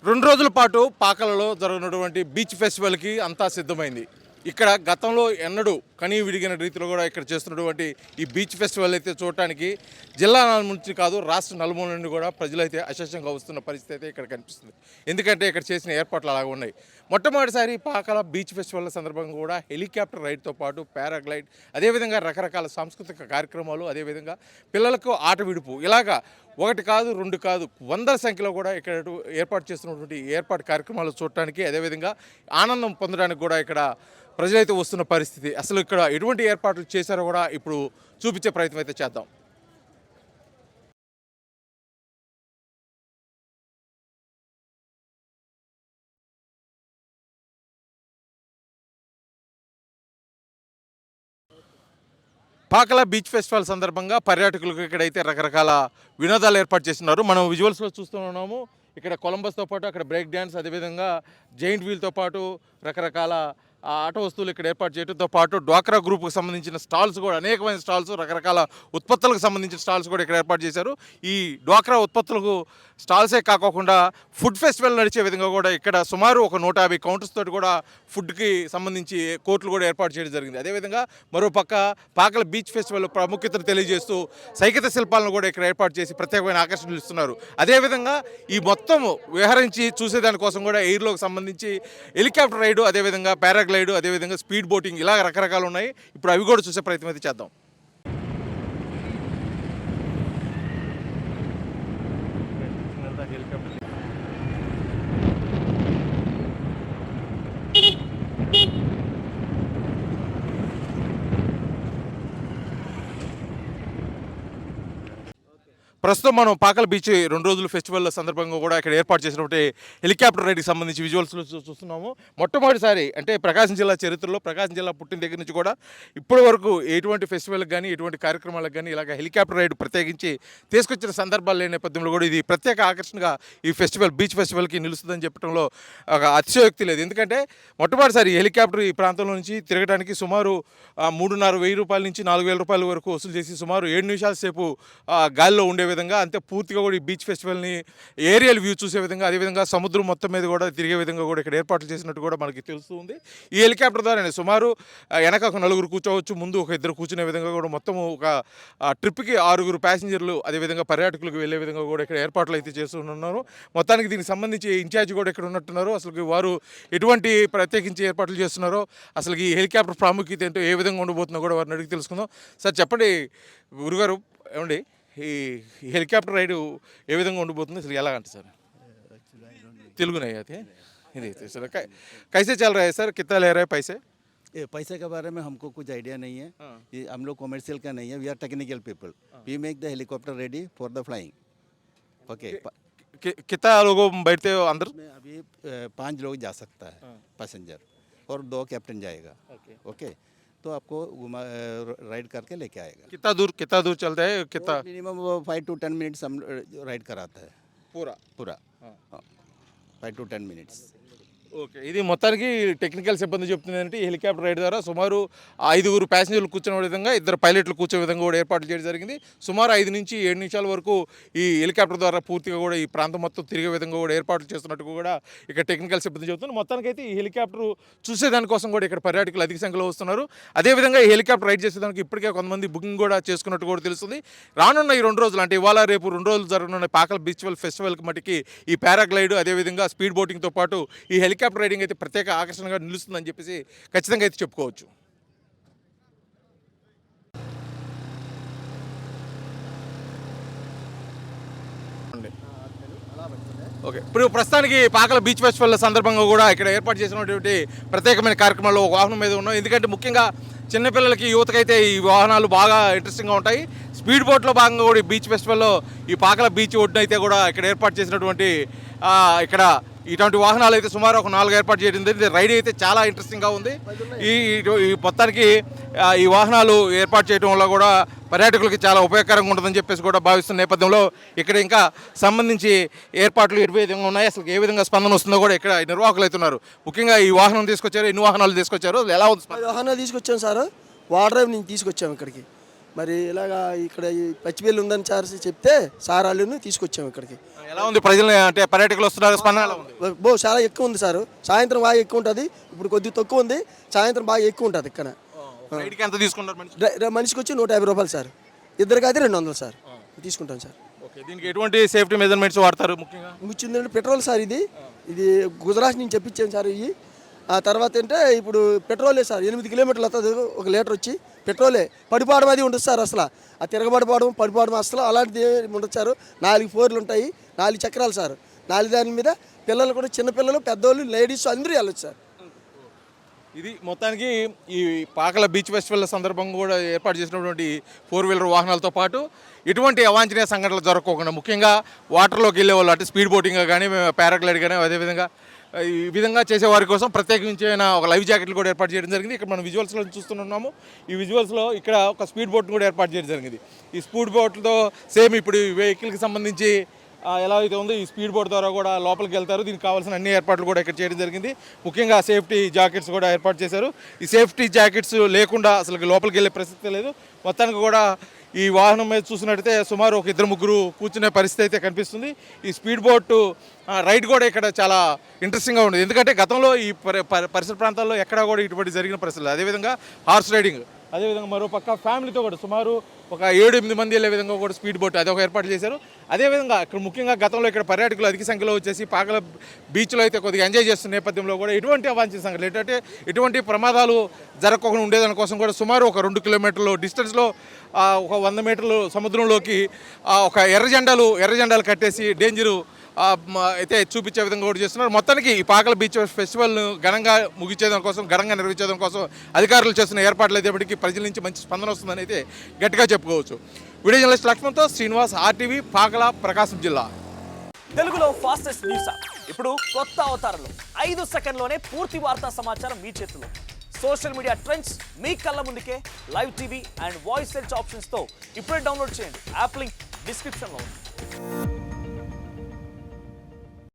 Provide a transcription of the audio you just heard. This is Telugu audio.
2 రోజుల పాటు పాకలలో జరగనటువంటి బీచ్ ఫెస్టివల్కి అంతా సిద్ధమైంది. ఇక్కడ గతంలో ఎన్నడూ కనీ విడిగిన రీతిలో కూడా ఇక్కడ చేస్తున్నటువంటి ఈ బీచ్ ఫెస్టివల్ అయితే చూడటానికి జిల్లా నుంచి కాదు రాష్ట్ర నలుమూల నుండి కూడా ప్రజలైతే అశేషంగా వస్తున్న పరిస్థితి అయితే ఇక్కడ కనిపిస్తుంది. ఎందుకంటే ఇక్కడ చేసిన ఏర్పాట్లు అలాగ ఉన్నాయి. మొట్టమొదటిసారి పాకల బీచ్ ఫెస్టివల్ సందర్భంగా కూడా హెలికాప్టర్ రైడ్తో పాటు పారాగ్లైడ్, అదేవిధంగా రకరకాల సాంస్కృతిక కార్యక్రమాలు, అదేవిధంగా పిల్లలకు ఆట విడుపు, ఇలాగా ఒకటి కాదు రెండు కాదు వందల సంఖ్యలో కూడా ఇక్కడ ఏర్పాటు చేస్తున్నటువంటి ఏర్పాటు కార్యక్రమాలు చూడటానికి, అదేవిధంగా ఆనందం పొందడానికి కూడా ఇక్కడ ప్రజలైతే వస్తున్న పరిస్థితి. అసలు ఇక్కడ ఎటువంటి ఏర్పాట్లు చేశారో కూడా ఇప్పుడు చూపించే ప్రయత్నం అయితే చేద్దాం. పాకల బీచ్ ఫెస్టివల్ సందర్భంగా పర్యాటకులకు ఇక్కడైతే రకరకాల వినోదాలు ఏర్పాటు చేస్తున్నారు. మనం విజువల్స్లో చూస్తున్నాము. ఇక్కడ కొలంబస్తో పాటు అక్కడ బ్రేక్ డ్యాన్స్, అదేవిధంగా జైంట్ వీల్తో పాటు రకరకాల ఆట వస్తువులు ఇక్కడ ఏర్పాటు చేయడంతో పాటు డ్వాక్రా గ్రూప్కి సంబంధించిన స్టాల్స్ కూడా, అనేకమైన స్టాల్స్, రకరకాల ఉత్పత్తులకు సంబంధించిన స్టాల్స్ కూడా ఇక్కడ ఏర్పాటు చేశారు. ఈ డ్వాక్రా ఉత్పత్తులకు స్టాల్సే కాకోకుండా ఫుడ్ ఫెస్టివల్ నడిచే విధంగా కూడా ఇక్కడ సుమారు ఒక 150 కౌంటర్స్ తోటి కూడా ఫుడ్కి సంబంధించి కోర్టులు కూడా ఏర్పాటు చేయడం జరిగింది. అదేవిధంగా మరోపక్క పాకల బీచ్ ఫెస్టివల్ ప్రాముఖ్యతను తెలియజేస్తూ సైకత శిల్పాలను కూడా ఇక్కడ ఏర్పాటు చేసి ప్రత్యేకమైన ఆకర్షణలు ఇస్తున్నారు. అదేవిధంగా ఈ మొత్తం విహరించి చూసేదానికోసం కూడా ఎయిర్లోకి సంబంధించి హెలికాప్టర్ రైడు, అదేవిధంగా పారాగ్లైడ్, అదేవిధంగా స్పీడ్ బోటింగ్, ఇలా రకరకాలు ఉన్నాయి. ఇప్పుడు అవి కూడా చూసే ప్రయత్నం అయితే చేద్దాం. ప్రస్తుతం మనం పాకల బీచ్ 2 రోజుల ఫెస్టివల్ సందర్భంగా కూడా ఇక్కడ ఏర్పాటు చేసినటువంటి హెలికాప్టర్ రైడ్కి సంబంధించి విజువల్స్లో చూస్తున్నాము. మొట్టమొదటిసారి అంటే ప్రకాశం జిల్లా చరిత్రలో, ప్రకాశం జిల్లా పుట్టిన దగ్గర నుంచి కూడా ఇప్పటి వరకు ఎటువంటి ఫెస్టివల్కి కానీ, ఎటువంటి కార్యక్రమాలకు కానీ ఇలాగ హెలికాప్టర్ రైడ్ ప్రత్యేకించి తీసుకొచ్చిన సందర్భాలు లేని నేపథ్యంలో కూడా ఇది ప్రత్యేక ఆకర్షణగా ఈ ఫెస్టివల్, బీచ్ ఫెస్టివల్కి నిలుస్తుందని చెప్పడంలో ఒక అతిశయోక్తి లేదు. ఎందుకంటే మొట్టమొదటిసారి హెలికాప్టర్ ఈ ప్రాంతంలో నుంచి తిరగడానికి సుమారు 3,500 రూపాయల నుంచి 4,000 రూపాయల వరకు వసూలు చేసి సుమారు 7 నిమిషాల సేపు గాలిలో ఉండే విధంగా, అంతే పూర్తిగా కూడా ఈ బీచ్ ఫెస్టివల్ని ఏరియల్ వ్యూ చూసే విధంగా, అదేవిధంగా సముద్రం మొత్తం మీద కూడా తిరిగే విధంగా కూడా ఇక్కడ ఏర్పాట్లు చేసినట్టు కూడా మనకి తెలుస్తుంది. ఈ హెలికాప్టర్ ద్వారా సుమారు వెనక ఒక 4 కూర్చోవచ్చు, ముందు ఒక 2 కూర్చునే విధంగా కూడా మొత్తం ఒక ట్రిప్కి 6 ప్యాసింజర్లు, అదేవిధంగా పర్యాటకులకు వెళ్ళే విధంగా కూడా ఇక్కడ ఏర్పాట్లు అయితే చేస్తున్నారు. మొత్తానికి దీనికి సంబంధించి ఇన్ఛార్జ్ కూడా ఇక్కడ ఉన్నట్టున్నారు. అసలు వారు ఎటువంటి ప్రత్యేకించి ఏర్పాట్లు చేస్తున్నారో, అసలు ఈ హెలికాప్టర్ ప్రాముఖ్యత ఏంటో, ఏ విధంగా ఉండబోతుందో కూడా వారిని అడిగి తెలుసుకుందాం. సార్ చెప్పండి గురుగారు, ఏమండి ఈ హెలికాప్టర్ రైడ్ ఏ విధంగా ఉండిపోతుంది, అసలు ఎలా అంటే సార్ తెలుగు नहीं आते हिंदी सर कैसे चल रहा है सर, कितना ले रहा है पैसे? ये पैसे के बारे में हमको कुछ आइडिया नहीं है. ये हम लोग कॉमर्शियल का नहीं है. We are technical people. We make the helicopter ready for the flying. Okay. कितना लोगों बैठते हो अंदर? अभी 5 लोग जा सकता है पैसेंजर, और 2 कैप्टन जाएगा. ओके. तो आपको राइड करके लेके आएगा. कितना दूर चलता है? कितना मिनिमम 5 to 10 मिनट्स हम राइड कराता है. पूरा 5 to 10 मिनट्स. ఓకే. ఇది మొత్తానికి టెక్నికల్ సిబ్బంది చెప్తుంది ఏంటంటే ఈ హెలికాప్టర్ రైడ్ ద్వారా సుమారు 5 ప్యాసింజర్లు కూర్చునే విధంగా, 2 పైలట్లు కూర్చో విధంగా కూడా ఏర్పాట్లు చేయడం జరిగింది. సుమారు 5 నుంచి 7 నిమిషాల వరకు ఈ హెలికాప్టర్ ద్వారా పూర్తిగా కూడా ఈ ప్రాంతం మొత్తం తిరిగే విధంగా కూడా ఏర్పాట్లు చేస్తున్నట్టు కూడా ఇక్కడ టెక్నికల్ సిబ్బంది చెబుతుంది. మొత్తానికైతే ఈ హెలికాప్టర్ చూసేదానికోసం కూడా ఇక్కడ పర్యాటకులు అధిక సంఖ్యలో వస్తున్నారు. అదేవిధంగా ఈ హెలికాప్టర్ రైడ్ చేసేదానికి ఇప్పటికే కొంతమంది బుకింగ్ కూడా చేసుకున్నట్టు కూడా తెలుస్తుంది. రానున్న ఈ 2 రోజులు అంటే ఇవాళ రేపు 2 రోజులు జరగనున్న పాకల బీచ్ ఫెస్టివల్కి మటుకి ఈ పారాగ్లైడ్, అదేవిధంగా స్పీడ్ బోటింగ్తో పాటు ఈ హెలికాప్టర్ రైడింగ్ అయితే ప్రత్యేక ఆకర్షణగా నిలుస్తుందని చెప్పేసి ఖచ్చితంగా అయితే చెప్పుకోవచ్చు. ఓకే. ఇప్పుడు ప్రస్తుతానికి పాకల బీచ్ ఫెస్టివల్ సందర్భంగా కూడా ఇక్కడ ఏర్పాటు చేసినటువంటి ప్రత్యేకమైన కార్యక్రమాల్లో ఒక వాహనం మీద ఉన్నాం. ఎందుకంటే ముఖ్యంగా చిన్నపిల్లలకి, యువతకైతే ఈ వాహనాలు బాగా ఇంట్రెస్టింగ్గా ఉంటాయి. స్పీడ్ బోట్లో భాగంగా కూడా ఈ బీచ్ ఫెస్టివల్లో ఈ పాకల బీచ్ ఒడ్డున అయితే కూడా ఇక్కడ ఏర్పాటు చేసినటువంటి ఇక్కడ ఇటువంటి వాహనాలు అయితే సుమారు ఒక 4 ఏర్పాటు చేయడం జరిగింది. రైడ్ అయితే చాలా ఇంట్రెస్టింగ్గా ఉంది. ఈ మొత్తానికి ఈ వాహనాలు ఏర్పాటు చేయడం వల్ల కూడా పర్యాటకులకి చాలా ఉపయోగకరంగా ఉంటుందని చెప్పేసి కూడా భావిస్తున్న నేపథ్యంలో ఇక్కడ ఇంకా సంబంధించి ఏర్పాట్లు ఏ విధంగా ఉన్నాయి, అసలు ఏ విధంగా స్పందన వస్తుందో కూడా ఇక్కడ నిర్వాహకులు అవుతున్నారు. ముఖ్యంగా ఈ వాహనం తీసుకొచ్చారు, ఎన్ని వాహనాలు తీసుకొచ్చారు, ఎలా ఉంది? వాహనాలు తీసుకొచ్చాం సార్. వాటర్ డ్రైవ్ నుంచి తీసుకొచ్చాము ఇక్కడికి. మరి ఇలాగా ఇక్కడ ఈ పచ్చిబెల్లి ఉందని సార్ చెప్తే సార్ వాళ్ళని తీసుకొచ్చాము ఇక్కడికి. ఎలా ఉంది ప్రజలు అంటే పర్యాటకులు వస్తున్నారు స్పందన ఎలా ఉంది? చాలా ఎక్కువ ఉంది సార్. సాయంత్రం బాగా ఎక్కువ ఉంటుంది, ఇప్పుడు కొద్దిగా తక్కువ ఉంది. సాయంత్రం బాగా ఎక్కువ ఉంటుంది ఇక్కడ. రైడ్కి ఎంత తీసుకుంటారు మనిషి? మనిషికి వచ్చి 150 రూపాయలు సార్, ఇద్దరికి అయితే 200 సార్ తీసుకుంటాం సార్. ఓకే, దీనికి ఎటువంటి సేఫ్టీ మెజర్మెంట్స్ వాడతారు ముఖ్యంగా? ముచ్చిందంటే పెట్రోల్ సార్, ఇది గుజరాత్ నుంచి తెప్పించాను సార్. ఇవి ఆ తర్వాత అంటే ఇప్పుడు పెట్రోలే సార్, 8 కిలోమీటర్లు వస్తుంది 1 లీటర్ వచ్చి పెట్రోలే. పడిపోవడం అది ఉండదు సార్, అసలు ఆ తిరగబడిపోవడం పడిపోవడం అసలు అలాంటిది ఉండదు సార్. 4 ఫోర్లు ఉంటాయి, 4 చక్రాలు సార్. 4 దాని మీద పిల్లలు కూడా, చిన్నపిల్లలు పెద్దోళ్ళు లేడీస్ అందరూ వెళ్ళొచ్చు సార్. ఇది మొత్తానికి ఈ పాకల బీచ్ ఫెస్టివల్ సందర్భంగా కూడా ఏర్పాటు చేసినటువంటి 4 వీలర్ వాహనాలతో పాటు ఎటువంటి అవాంఛనీయ సంఘటనలు జరగకుండా ముఖ్యంగా వాటర్లోకి వెళ్ళే వాళ్ళు అంటే స్పీడ్ బోటింగ్ కానీ పారాగ్లైడ్ కానీ అదేవిధంగా ఈ విధంగా చేసే వారి కోసం ప్రత్యేకించిన ఒక లైవ్ జాకెట్లు కూడా ఏర్పాటు చేయడం జరిగింది. ఇక్కడ మనం విజువల్స్లో చూస్తున్నాము. ఈ విజువల్స్లో ఇక్కడ ఒక స్పీడ్ బోట్ను కూడా ఏర్పాటు చేయడం జరిగింది. ఈ స్పీడ్ బోట్లతో సేమ్ ఇప్పుడు ఈ వెహికల్కి సంబంధించి ఎలా అయితే ఉందో ఈ స్పీడ్ బోట్ ద్వారా కూడా లోపలికి వెళ్తారు. దీనికి కావాల్సిన అన్ని ఏర్పాట్లు కూడా ఇక్కడ చేయడం జరిగింది. ముఖ్యంగా సేఫ్టీ జాకెట్స్ కూడా ఏర్పాటు చేశారు. ఈ సేఫ్టీ జాకెట్స్ లేకుండా అసలు లోపలికి వెళ్ళే ప్రసక్తి లేదు. మొత్తానికి కూడా ఈ వాహనం మీద చూసినట్టయితే సుమారు ఒక 2-3 కూర్చునే పరిస్థితి అయితే కనిపిస్తుంది. ఈ స్పీడ్ బోట్ రైడ్ కూడా ఇక్కడ చాలా ఇంట్రెస్టింగ్గా ఉండేది. ఎందుకంటే గతంలో ఈ పరిసర ప్రాంతాల్లో ఎక్కడా కూడా ఇటువంటి జరిగిన పరిస్థితులు. అదేవిధంగా హార్స్ రైడింగ్, అదేవిధంగా మరో పక్క ఫ్యామిలీతో కూడా సుమారు ఒక 7-8 మంది వెళ్ళే విధంగా కూడా స్పీడ్ బోట్ అది ఒక ఏర్పాటు చేశారు. అదేవిధంగా ఇక్కడ ముఖ్యంగా గతంలో ఇక్కడ పర్యాటకులు అధిక సంఖ్యలో వచ్చేసి పాకల బీచ్లో అయితే కొద్దిగా ఎంజాయ్ చేస్తున్న నేపథ్యంలో కూడా ఎటువంటి అవాంఛనీయ సంఘటనలు ఏంటంటే ఎటువంటి ప్రమాదాలు జరగకుండా ఉండేదాని కోసం కూడా సుమారు ఒక 2 కిలోమీటర్లు డిస్టెన్స్లో ఒక 100 మీటర్లు సముద్రంలోకి ఒక ఎర్ర జెండాలు కట్టేసి డేంజరు అయితే చూపించే విధంగా కూడా చేస్తున్నారు. మొత్తానికి ఈ పాకల బీచ్ ఫెస్టివల్ను ఘనంగా ముగించేదాని కోసం, ఘనంగా నిర్వహించేదాని కోసం అధికారులు చేస్తున్న ఏర్పాట్లు అయితే ప్రజల నుంచి మంచి స్పందన వస్తుందని అయితే గట్టిగా చెప్పుకోవచ్చు. Video journalist లక్ష్మణ్తో Srinivas, RTV, Pakala, ప్రకాశం జిల్లా. తెలుగులో ఫాస్టెస్ట్ న్యూస్ యాప్ ఇప్పుడు కొత్త అవతారంలో 5 సెకండ్లోనే పూర్తి వార్తా సమాచారం మీ చేతిలో. సోషల్ మీడియా ట్రెండ్స్ మీ కళ్ళ ముందుకే live TV and voice search ఆప్షన్స్తో ఇప్పుడే డౌన్లోడ్ చేయండి. యాప్ లింక్ డిస్క్రిప్షన్లో ఉంది.